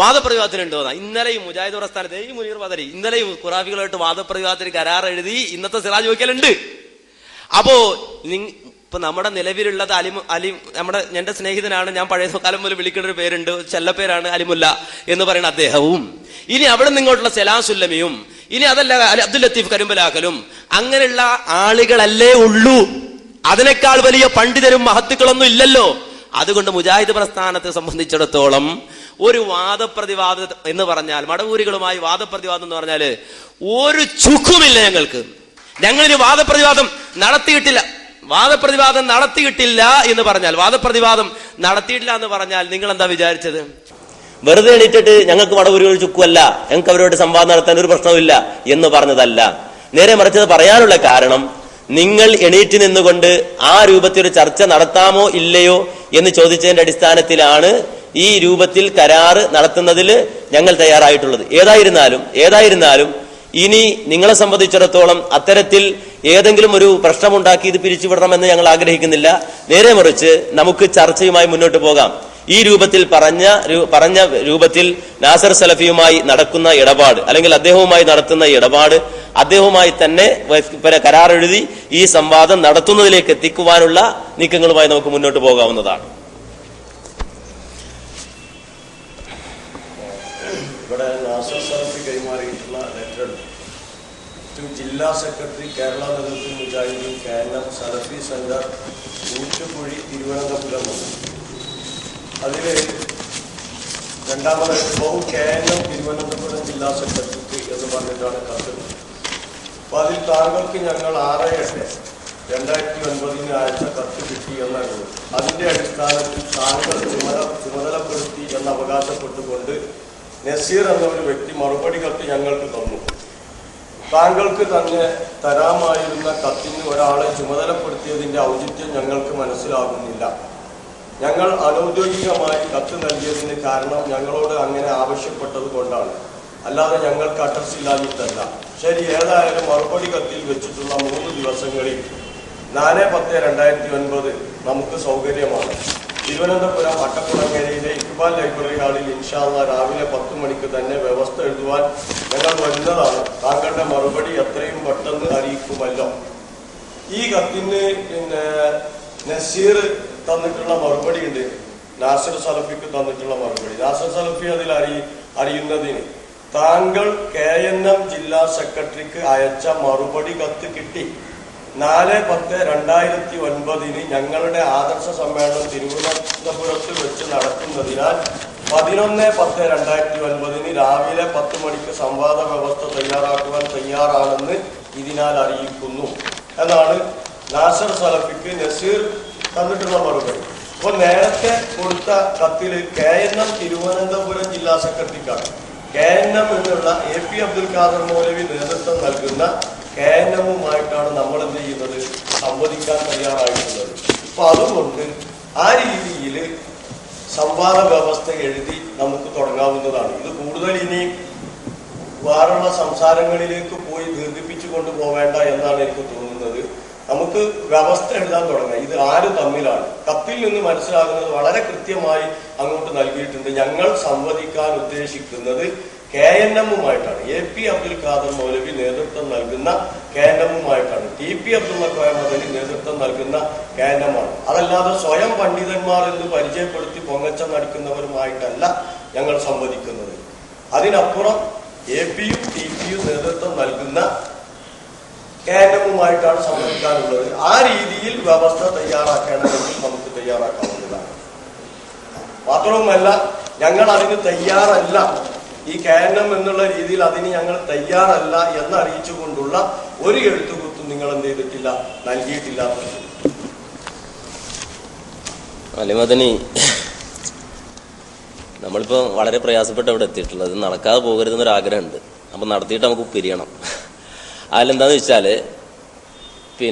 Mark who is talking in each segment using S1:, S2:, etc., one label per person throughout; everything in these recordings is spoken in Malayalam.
S1: വാദപ്രതിവാദത്തിനുണ്ടോ? ഇന്നലെ ഈ മുജാഹിദ് പ്രസ്ഥാനത്ത് ഈ മുനീർ ബദരി ഇന്നലെ ഖുറാഫികളായിട്ട് വാദപ്രതിവാദത്തിന് കരാർ എഴുതി ഇന്നത്തെ സിറാജ് വയ്ക്കലുണ്ട്. അപ്പോ ഇപ്പൊ നമ്മുടെ നിലവിലുള്ളത് നമ്മുടെ എന്റെ സ്നേഹിതനാണ്, ഞാൻ പഴയ കാലം മുതൽ വിളിക്കുന്ന ഒരു പേരുണ്ട്, ചെല്ലപ്പേരാണ് അലിമുല്ല എന്ന് പറയുന്ന അദ്ദേഹവും, ഇനി അവിടെ നിങ്ങോട്ടുള്ള സലാം സുല്ലമിയും, ഇനി അതല്ല അബ്ദുൽ ലത്തീഫ് കരിമ്പലാക്കലും, അങ്ങനെയുള്ള ആളുകളല്ലേ ഉള്ളൂ. അതിനേക്കാൾ വലിയ പണ്ഡിതരും മഹത്തുക്കളൊന്നും ഇല്ലല്ലോ. അതുകൊണ്ട് മുജാഹിദ് പ്രസ്ഥാനത്തെ സംബന്ധിച്ചിടത്തോളം ഒരു വാദപ്രതിവാദം എന്ന് പറഞ്ഞാൽ, മടവൂരികളുമായി വാദപ്രതിവാദം എന്ന് പറഞ്ഞാല് ഒരു ചുക്കുമില്ല ഞങ്ങൾക്ക്. ഞങ്ങളിനി വാദപ്രതിവാദം നടത്തിയിട്ടില്ല എന്ന് പറഞ്ഞാൽ, വാദപ്രതിവാദം നടത്തിയിട്ടില്ല എന്ന് പറഞ്ഞാൽ നിങ്ങൾ എന്താ വിചാരിച്ചത്? വെറുതെ എണീറ്റിട്ട് ഞങ്ങൾക്ക് മടവൂരികൾ ചുക്കുമല്ല, ഞങ്ങൾക്ക് അവരോട് സംവാദം നടത്താൻ ഒരു പ്രശ്നവുമില്ല എന്ന് പറഞ്ഞതല്ല. നേരെ മറിച്ചത് പറയാനുള്ള കാരണം, നിങ്ങൾ എണീറ്റ് നിന്നുകൊണ്ട് ആ രൂപത്തിൽ ഒരു ചർച്ച നടത്താമോ ഇല്ലയോ എന്ന് ചോദിച്ചതിന്റെ അടിസ്ഥാനത്തിലാണ് ഈ രൂപത്തിൽ കരാറ് നടത്തുന്നതിൽ ഞങ്ങൾ തയ്യാറായിട്ടുള്ളത്. ഏതായിരുന്നാലും ഇനി നിങ്ങളെ സംബന്ധിച്ചിടത്തോളം അത്തരത്തിൽ ഏതെങ്കിലും ഒരു പ്രശ്നമുണ്ടാക്കി ഇത് പിരിച്ചുവിടണമെന്ന് ഞങ്ങൾ ആഗ്രഹിക്കുന്നില്ല. നേരെ മറിച്ച് നമുക്ക് ചർച്ചയുമായി മുന്നോട്ട് പോകാം. ഈ രൂപത്തിൽ പറഞ്ഞ രൂപത്തിൽ നാസർ സലഫിയുമായി നടക്കുന്ന ഇടപാട്, അല്ലെങ്കിൽ അദ്ദേഹവുമായി നടത്തുന്ന ഇടപാട്, അദ്ദേഹവുമായി തന്നെ കരാർ എഴുതി ഈ സംവാദം നടത്തുന്നതിലേക്ക് എത്തിക്കുവാനുള്ള നീക്കങ്ങളുമായി നമുക്ക് മുന്നോട്ട് പോകാവുന്നതാണ്.
S2: ഇവിടെ നാസർ സലഫി കൈമാറിയിട്ടുള്ള ലെറ്റർ ജില്ലാ സെക്രട്ടറി കേരള നേതൃത്വ മുജാഹിദീൻ കേരളം സലഫി സെന്റർ ഊറ്റുകുഴി തിരുവനന്തപുരം. അതിൽ രണ്ടാമത് കേരളം തിരുവനന്തപുരം ജില്ലാ സെക്രട്ടറിക്ക് എന്ന് പറഞ്ഞിട്ടാണ് കത്ത്. അപ്പൊ അതിൽ താങ്കൾക്ക് ഞങ്ങൾ 6/8/2009 അയച്ച കത്ത് കിട്ടി എന്നാണ്. അതിന്റെ അടിസ്ഥാനത്തിൽ താങ്കൾ ചുമതലപ്പെടുത്തി എന്ന് അവകാശപ്പെട്ടുകൊണ്ട് നസീർ എന്ന ഒരു വ്യക്തി മറുപടി കത്ത് ഞങ്ങൾക്ക് തന്നു. താങ്കൾക്ക് തന്നെ തരാമായിരുന്ന കത്തിന് ഒരാളെ ചുമതലപ്പെടുത്തിയതിന്റെ ഔചിത്യം ഞങ്ങൾക്ക് മനസ്സിലാകുന്നില്ല. ഞങ്ങൾ അനൗദ്യോഗികമായി കത്ത് നൽകിയതിന് കാരണം ഞങ്ങളോട് അങ്ങനെ ആവശ്യപ്പെട്ടത് കൊണ്ടാണ്, അല്ലാതെ ഞങ്ങൾക്ക് അഡ്രസ് ഇല്ലാഞ്ഞിട്ടല്ല. ശരി, ഏതായാലും മറുപടി കത്തിൽ വെച്ചിട്ടുള്ള 3 ദിവസങ്ങളിൽ 4/10/2009 നമുക്ക് സൗകര്യമാണ്. തിരുവനന്തപുരം അട്ടക്കുളങ്ങരയിലെ ഇക്ബാൽ ലൈബ്രറി ഹാളിൽ ഇൻഷാ അല്ലാഹ് രാവിലെ 10 മണിക്ക് തന്നെ വ്യവസ്ഥ എഴുതുവാൻ ഞങ്ങൾ വരുന്നതാണ്. താങ്കളുടെ മറുപടി എത്രയും പെട്ടെന്ന് അറിയിക്കുമല്ലോ. ഈ കത്തിന് നസീർ തന്നിട്ടുള്ള മറുപടി ഉണ്ട്, നാസർ സലഫിക്ക് തന്നിട്ടുള്ള മറുപടി. നാസർ സലഫി അതിൽ അറിയുന്നതിന് താങ്കൾ KNM ജില്ലാ സെക്രട്ടറിക്ക് അയച്ച മറുപടി കത്ത് കിട്ടി. 4/10/2009 ഞങ്ങളുടെ ആദർശ സമ്മേളനം തിരുവനന്തപുരത്ത് വെച്ച് നടക്കുന്നതിനാൽ 11/10/2009 രാവിലെ 10 മണിക്ക് സംവാദ വ്യവസ്ഥ തയ്യാറാക്കുവാൻ തയ്യാറാണെന്ന് ഇതിനാൽ അറിയിക്കുന്നു എന്നാണ് നാസർ സലഫിക്ക് നസീർ തന്നിട്ടുള്ള മറുപടി. അപ്പോൾ നേരത്തെ കൊടുത്ത കത്തിൽ KNM തിരുവനന്തപുരം ജില്ലാ സെക്രട്ടറിക്കാണ്. KNM എന്നുള്ള AP അബ്ദുൽ ഖാദർ മൗലവി നേതൃത്വം നൽകുന്ന KNM-ഉമായിട്ടാണ് നമ്മൾ എന്ത് ചെയ്യുന്നത്, സംവദിക്കാൻ തയ്യാറായിട്ടുള്ളത്. അപ്പൊ അതുകൊണ്ട് ആ രീതിയിൽ സംവാദ വ്യവസ്ഥ എഴുതി നമുക്ക് തുടങ്ങാവുന്നതാണ്. ഇത് കൂടുതൽ ഇനി വേറുള്ള സംസാരങ്ങളിലേക്ക് പോയി ദീർഘിപ്പിച്ചു കൊണ്ടുപോവേണ്ട എന്നാണ് എനിക്ക് തോന്നുന്നത്. നമുക്ക് വ്യവസ്ഥ എഴുതാൻ തുടങ്ങാം. ഇത് ആര് തമ്മിലാണ്? കത്തിൽ നിന്ന് മനസ്സിലാകുന്നത് വളരെ കൃത്യമായി അങ്ങോട്ട് നൽകിയിട്ടുണ്ട്. ഞങ്ങൾ സംവദിക്കാൻ ഉദ്ദേശിക്കുന്നത് KNM-ഉമായിട്ടാണ്. AP അബ്ദുൽ ഖാദർ മൗലവി നേതൃത്വം നൽകുന്ന KNM-ഉമായിട്ടാണ്. TP അബ്ദുള്ള കോയ മദനി നേതൃത്വം നൽകുന്ന KNM-ആണ്. അതല്ലാതെ സ്വയം പണ്ഡിതന്മാർ എന്ന് പരിചയപ്പെടുത്തി പൊങ്ങച്ചം നടിക്കുന്നവരുമായിട്ടല്ല ഞങ്ങൾ സംവദിക്കുന്നത്. അതിനപ്പുറം AP-യും TP-യും നേതൃത്വം നൽകുന്ന KNM-ഉമായിട്ടാണ് സംവദിക്കാനുള്ളത്. ആ രീതിയിൽ വ്യവസ്ഥ തയ്യാറാക്കണമെങ്കിൽ നമുക്ക് തയ്യാറാക്കാവുന്നതാണ്. മാത്രവുമല്ല, ഞങ്ങൾ അതിന് തയ്യാറല്ല, ഈ KNM എന്നുള്ള രീതിയിൽ അതിന് ഞങ്ങൾ തയ്യാറല്ല എന്നറിയിച്ചുകൊണ്ടുള്ള ഒരു എഴുത്തുകുത്തും നിങ്ങൾ എന്ത് ചെയ്തിട്ടില്ല, നൽകിയിട്ടില്ല.
S1: അലിമദനി, നമ്മളിപ്പോ വളരെ പ്രയാസപ്പെട്ട് അവിടെ എത്തിയിട്ടുള്ളത്. നടക്കാതെ പോകരുതെന്നൊരാഗ്രഹമുണ്ട്. അപ്പൊ നടത്തിയിട്ട് നമുക്ക് പിരിയണം. അതിലെന്താന്ന് വെച്ചാല്,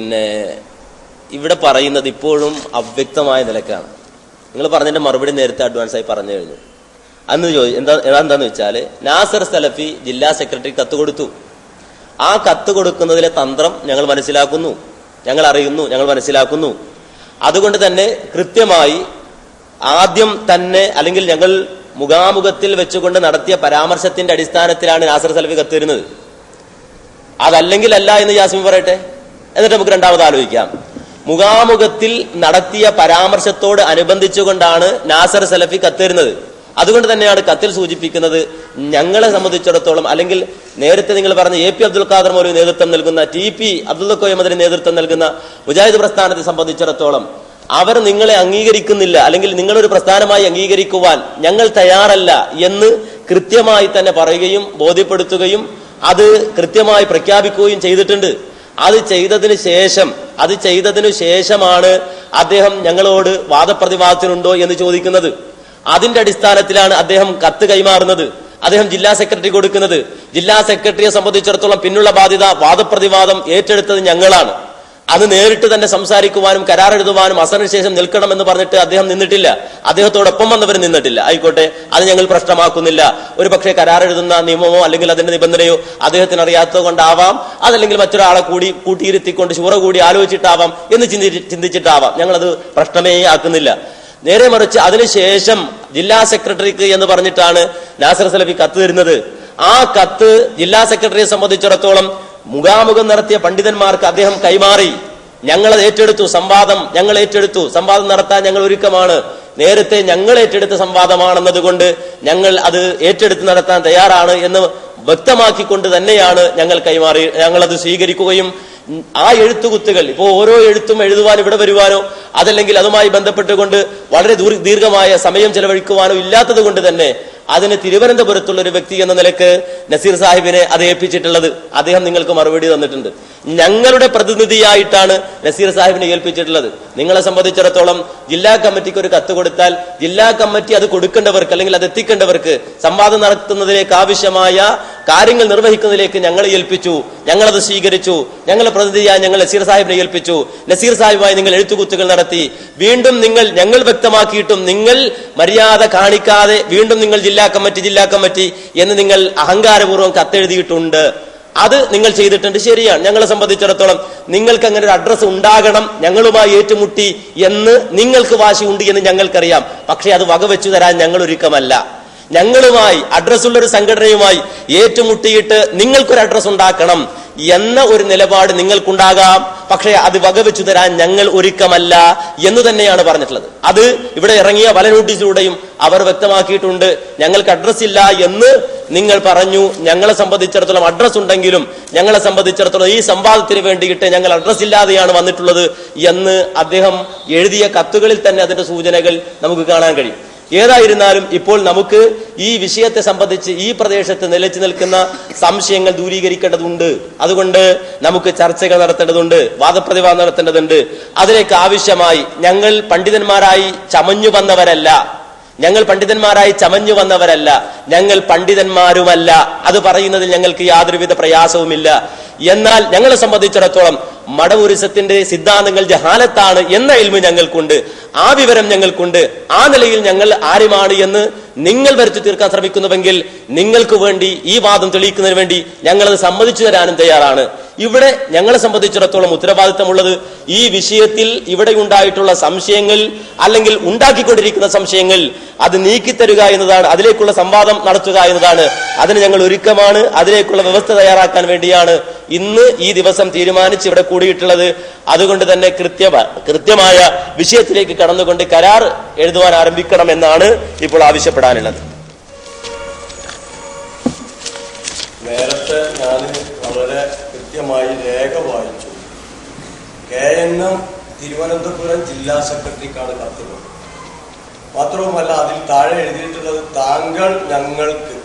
S1: ഇവിടെ പറയുന്നത് ഇപ്പോഴും അവ്യക്തമായ നിലക്കാണ്. നിങ്ങൾ പറഞ്ഞതിന്റെ മറുപടി നേരത്തെ അഡ്വാൻസായി പറഞ്ഞു കഴിഞ്ഞു. എന്താന്ന് വെച്ചാല്, നാസർ സലഫി ജില്ലാ സെക്രട്ടറി കത്ത് കൊടുത്തു. ആ കത്ത് കൊടുക്കുന്നതിലെ തന്ത്രം ഞങ്ങൾ മനസ്സിലാക്കുന്നു, ഞങ്ങൾ അറിയുന്നു, ഞങ്ങൾ മനസ്സിലാക്കുന്നു. അതുകൊണ്ട് തന്നെ കൃത്യമായി ആദ്യം തന്നെ, അല്ലെങ്കിൽ ഞങ്ങൾ മുഖാമുഖത്തിൽ വെച്ചുകൊണ്ട് നടത്തിയ പരാമർശത്തിന്റെ അടിസ്ഥാനത്തിലാണ് നാസർ സലഫി കത്തിരുന്നത്. അതല്ലെങ്കിൽ അല്ല എന്ന് യാസ്മിൻ പറയട്ടെ, എന്നിട്ട് നമുക്ക് രണ്ടാമത് ആലോചിക്കാം. മുഖാമുഖത്തിൽ നടത്തിയ പരാമർശത്തോട് അനുബന്ധിച്ചുകൊണ്ടാണ് നാസർ സലഫി കത്തിരുന്നത്. അതുകൊണ്ട് തന്നെയാണ് കത്തിൽ സൂചിപ്പിക്കുന്നത്, ഞങ്ങളെ സംബന്ധിച്ചിടത്തോളം, അല്ലെങ്കിൽ നേരത്തെ നിങ്ങൾ പറഞ്ഞ എ പി അബ്ദുൽ ഖാദർ മൗലവി നേതൃത്വം നൽകുന്ന TP അബ്ദുൽ കോയമദിന് നേതൃത്വം നൽകുന്ന മുജാഹിദ് പ്രസ്ഥാനത്തെ സംബന്ധിച്ചിടത്തോളം അവർ നിങ്ങളെ അംഗീകരിക്കുന്നില്ല, അല്ലെങ്കിൽ നിങ്ങളൊരു പ്രസ്ഥാനമായി അംഗീകരിക്കുവാൻ ഞങ്ങൾ തയ്യാറല്ല എന്ന് കൃത്യമായി തന്നെ പറയുകയും ബോധ്യപ്പെടുത്തുകയും അത് കൃത്യമായി പ്രഖ്യാപിക്കുകയും ചെയ്തിട്ടുണ്ട്. അത് ചെയ്തതിനു ശേഷമാണ് അദ്ദേഹം ഞങ്ങളോട് വാദപ്രതിവാദത്തിനുണ്ടോ എന്ന് ചോദിക്കുന്നത്. അതിന്റെ അടിസ്ഥാനത്തിലാണ് അദ്ദേഹം കത്ത് കൈമാറുന്നത്, അദ്ദേഹം ജില്ലാ സെക്രട്ടറി കൊടുക്കുന്നത്. ജില്ലാ സെക്രട്ടറിയെ സംബന്ധിച്ചിടത്തോളം പിന്നുള്ള ബാധ്യത വാദപ്രതിവാദം ഏറ്റെടുത്തത് ഞങ്ങളാണ്. അത് നേരിട്ട് തന്നെ സംസാരിക്കുവാനും കരാർ എഴുതുവാനും അസറിന് ശേഷം നിൽക്കണമെന്ന് പറഞ്ഞിട്ട് അദ്ദേഹം നിന്നിട്ടില്ല, അദ്ദേഹത്തോടൊപ്പം വന്നവർ നിന്നിട്ടില്ല. ആയിക്കോട്ടെ, അത് ഞങ്ങൾ പ്രശ്നമാക്കുന്നില്ല. ഒരു പക്ഷേ കരാർ എഴുതുന്ന നിയമമോ അല്ലെങ്കിൽ അതിന്റെ നിബന്ധനയോ അദ്ദേഹത്തിന് അറിയാത്തത് കൊണ്ടാവാം, അതല്ലെങ്കിൽ മറ്റൊരാളെ കൂട്ടിയിരുത്തിക്കൊണ്ട് ശൂറ കൂടി ആലോചിച്ചിട്ടാവാം എന്ന് ചിന്തിച്ചിട്ടാവാം. ഞങ്ങളത് പ്രശ്നമേ ആക്കുന്നില്ല. നേരെ മറിച്ച് അതിനുശേഷം ജില്ലാ സെക്രട്ടറിക്ക് എന്ന് പറഞ്ഞിട്ടാണ് നാസർ സലഫി കത്ത് തരുന്നത്. ആ കത്ത് ജില്ലാ സെക്രട്ടറിയെ സംബന്ധിച്ചിടത്തോളം മുഖാമുഖം നടത്തിയ പണ്ഡിതന്മാർക്ക് അദ്ദേഹം കൈമാറി. ഞങ്ങളത് ഏറ്റെടുത്തു, സംവാദം നടത്താൻ ഞങ്ങൾ ഒരുക്കമാണ്. നേരത്തെ ഞങ്ങൾ ഏറ്റെടുത്ത സംവാദമാണെന്നതുകൊണ്ട് ഞങ്ങൾ അത് ഏറ്റെടുത്ത് നടത്താൻ തയ്യാറാണ് എന്ന് വ്യക്തമാക്കിക്കൊണ്ട് തന്നെയാണ് ഞങ്ങളത് സ്വീകരിക്കുകയും ആ എഴുത്തുകുത്തുകൾ ഇപ്പോ ഓരോ എഴുത്തും എഴുതുവാൻ ഇവിടെ വരുവാനോ അതല്ലെങ്കിൽ അതുമായി ബന്ധപ്പെട്ടുകൊണ്ട് വളരെ ദീർഘമായ സമയം ചെലവഴിക്കുവാനോ ഇല്ലാത്തത് കൊണ്ട് തന്നെ അതിന് തിരുവനന്തപുരത്തുള്ള ഒരു വ്യക്തി എന്ന നിലക്ക് നസീർ സാഹിബിനെ അത് ഏൽപ്പിച്ചിട്ടുള്ളത്. അദ്ദേഹം നിങ്ങൾക്ക് മറുപടി തന്നിട്ടുണ്ട്. ഞങ്ങളുടെ പ്രതിനിധിയായിട്ടാണ് നസീർ സാഹിബിനെ ഏൽപ്പിച്ചിട്ടുള്ളത്. നിങ്ങളെ സംബന്ധിച്ചിടത്തോളം ജില്ലാ കമ്മിറ്റിക്ക് ഒരു കത്ത് കൊടുത്താൽ ജില്ലാ കമ്മിറ്റി അത് കൊടുക്കേണ്ടവർക്ക് അല്ലെങ്കിൽ അത് എത്തിക്കേണ്ടവർക്ക് സംവാദം നടത്തുന്നതിലേക്ക് ആവശ്യമായ കാര്യങ്ങൾ നിർവഹിക്കുന്നതിലേക്ക് ഞങ്ങളെ ഏൽപ്പിച്ചു. ഞങ്ങളത് സ്വീകരിച്ചു. ഞങ്ങളെ പ്രതിനിധിയായി ഞങ്ങൾ നസീർ സാഹിബിനെ ഏൽപ്പിച്ചു. നസീർ സാഹിബുമായി നിങ്ങൾ എഴുത്തുകുത്തുകൾ നടത്തി. വീണ്ടും ഞങ്ങൾ വ്യക്തമാക്കിയിട്ടും നിങ്ങൾ മര്യാദ കാണിക്കാതെ വീണ്ടും നിങ്ങൾ ജില്ലാ കമ്മിറ്റി എന്ന് നിങ്ങൾ അഹങ്കാരപൂർവ്വം കത്തെഴുതിയിട്ടുണ്ട്. അത് നിങ്ങൾ ചെയ്തിട്ടുണ്ട്, ശരിയാണ്. ഞങ്ങളെ സംബന്ധിച്ചിടത്തോളം നിങ്ങൾക്ക് അങ്ങനെ ഒരു അഡ്രസ് ഉണ്ടാകണം, ഞങ്ങളുമായി ഏറ്റുമുട്ടി എന്ന് നിങ്ങൾക്ക് വാശിയുണ്ട് എന്ന് ഞങ്ങൾക്കറിയാം. പക്ഷെ അത് വകവെച്ചു തരാൻ ഞങ്ങൾ ഒരുക്കമല്ല. ഞങ്ങളുമായി അഡ്രസ്സുള്ള ഒരു സംഘടനയുമായി ഏറ്റുമുട്ടിയിട്ട് നിങ്ങൾക്കൊരു അഡ്രസ് ഉണ്ടാക്കണം എന്ന ഒരു നിലപാട് നിങ്ങൾക്കുണ്ടാകാം, പക്ഷേ അത് വകവെച്ചു തരാൻ ഞങ്ങൾ ഒരുക്കമല്ല എന്ന് തന്നെയാണ് പറഞ്ഞിട്ടുള്ളത്. അത് ഇവിടെ ഇറങ്ങിയ പല നോട്ടീസിലൂടെയും അവർ വ്യക്തമാക്കിയിട്ടുണ്ട്. ഞങ്ങൾക്ക് അഡ്രസ് ഇല്ല എന്ന് നിങ്ങൾ പറഞ്ഞു. ഞങ്ങളെ സംബന്ധിച്ചിടത്തോളം അഡ്രസ് ഉണ്ടെങ്കിലും ഞങ്ങളെ സംബന്ധിച്ചിടത്തോളം ഈ സംവാദത്തിന് വേണ്ടിയിട്ട് ഞങ്ങൾ അഡ്രസ് ഇല്ലാതെയാണ് വന്നിട്ടുള്ളത് എന്ന് അദ്ദേഹം എഴുതിയ കത്തുകളിൽ തന്നെ അതിന്റെ സൂചനകൾ നമുക്ക് കാണാൻ കഴിയും. ഏതായിരുന്നാലും ഇപ്പോൾ നമുക്ക് ഈ വിഷയത്തെ സംബന്ധിച്ച് ഈ പ്രദേശത്ത് നിലച്ചു നിൽക്കുന്ന സംശയങ്ങൾ ദൂരീകരിക്കേണ്ടതുണ്ട്. അതുകൊണ്ട് നമുക്ക് ചർച്ചകൾ നടത്തേണ്ടതുണ്ട്, വാദപ്രതിവാദം നടത്തേണ്ടതുണ്ട്. അതിലേക്ക് ആവശ്യമായി ഞങ്ങൾ പണ്ഡിതന്മാരായി ചമഞ്ഞു വന്നവരല്ല, ഞങ്ങൾ പണ്ഡിതന്മാരുമല്ല. അത് പറയുന്നതിൽ ഞങ്ങൾക്ക് യാതൊരുവിധ പ്രയാസവുമില്ല. എന്നാൽ ഞങ്ങളെ സംബന്ധിച്ചിടത്തോളം മടവൂരിസത്തിന്റെ സിദ്ധാന്തങ്ങൾ ജഹാലത്താണ് എന്ന ഇൽമു ഞങ്ങൾക്കുണ്ട്, ആ വിവരം ഞങ്ങൾക്കുണ്ട്. ആ നിലയിൽ ഞങ്ങൾ ആരുമാണ് എന്ന് നിങ്ങൾ വരുത്തി തീർക്കാൻ ശ്രമിക്കുന്നുവെങ്കിൽ നിങ്ങൾക്ക് വേണ്ടി ഈ വാദം തെളിയിക്കുന്നതിന് വേണ്ടി ഞങ്ങളത് സമ്മതിച്ചു തരാനും തയ്യാറാണ്. ഇവിടെ ഞങ്ങളെ സംബന്ധിച്ചിടത്തോളം ഉത്തരവാദിത്തമുള്ളത് ഈ വിഷയത്തിൽ ഇവിടെ ഉണ്ടായിട്ടുള്ള സംശയങ്ങൾ അല്ലെങ്കിൽ ഉണ്ടാക്കിക്കൊണ്ടിരിക്കുന്ന സംശയങ്ങൾ അത് നീക്കിത്തരുക എന്നതാണ്, അതിലേക്കുള്ള സംവാദം നടത്തുക എന്നതാണ്. അതിന് ഞങ്ങൾ ഒരുക്കമാണ്. അതിലേക്കുള്ള വ്യവസ്ഥ തയ്യാറാക്കാൻ വേണ്ടിയാണ് ഇന്ന് ഈ ദിവസം തീരുമാനിച്ച് ഇവിടെ കൂടിയിട്ടുള്ളത്. അതുകൊണ്ട് തന്നെ കൃത്യമായ വിഷയത്തിലേക്ക് കടന്നുകൊണ്ട് കരാർ എഴുതുവാൻ ആരംഭിക്കണം എന്നാണ് ഇപ്പോൾ ആവശ്യപ്പെടാനുള്ളത്.
S2: നേരത്തെ ഞാൻ വളരെ കൃത്യമായി രേഖ വായിച്ചു. KNM തിരുവനന്തപുരം ജില്ലാ സെക്രട്ടറിക്കാണ് കത്ത് കൊടുത്തത്. മാത്രവുമല്ല അതിൽ താഴെ എഴുതിയിട്ടുള്ളത് താങ്കൾ ഞങ്ങൾക്ക്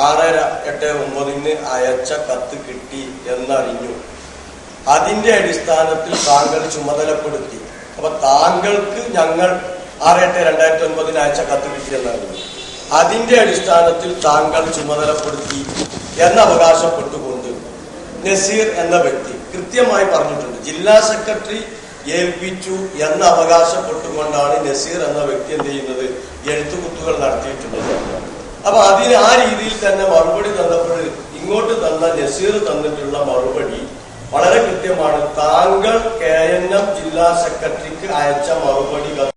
S2: 6/8/9 അയച്ച കത്ത് കിട്ടി എന്നറിഞ്ഞു. അതിന്റെ അടിസ്ഥാനത്തിൽ താങ്കൾ ചുമതലപ്പെടുത്തി. അപ്പൊ താങ്കൾക്ക് ഞങ്ങൾ 6/8/2009 അയച്ച കത്ത് കിട്ടി എന്നറിഞ്ഞു. അതിന്റെ അടിസ്ഥാനത്തിൽ താങ്കൾ ചുമതലപ്പെടുത്തി എന്ന് അവകാശപ്പെട്ടുകൊണ്ട് നസീർ എന്ന വ്യക്തി കൃത്യമായി പറഞ്ഞിട്ടുണ്ട്. ജില്ലാ സെക്രട്ടറി ഏൽപ്പിച്ചു എന്ന് അവകാശപ്പെട്ടുകൊണ്ടാണ് നസീർ എന്ന വ്യക്തി എന്ത് ചെയ്യുന്നത്, എഴുത്തുകുത്തുകൾ നടത്തിയിട്ടുള്ളത്. അപ്പൊ അതിന് ആ രീതിയിൽ തന്നെ മറുപടി തന്നപ്പോൾ ഇങ്ങോട്ട് തന്ന നസീർ തന്നിട്ടുള്ള മറുപടി വളരെ കൃത്യമാണ്. താങ്കൾ KNM ജില്ലാ സെക്രട്ടറിക്ക് അയച്ച മറുപടി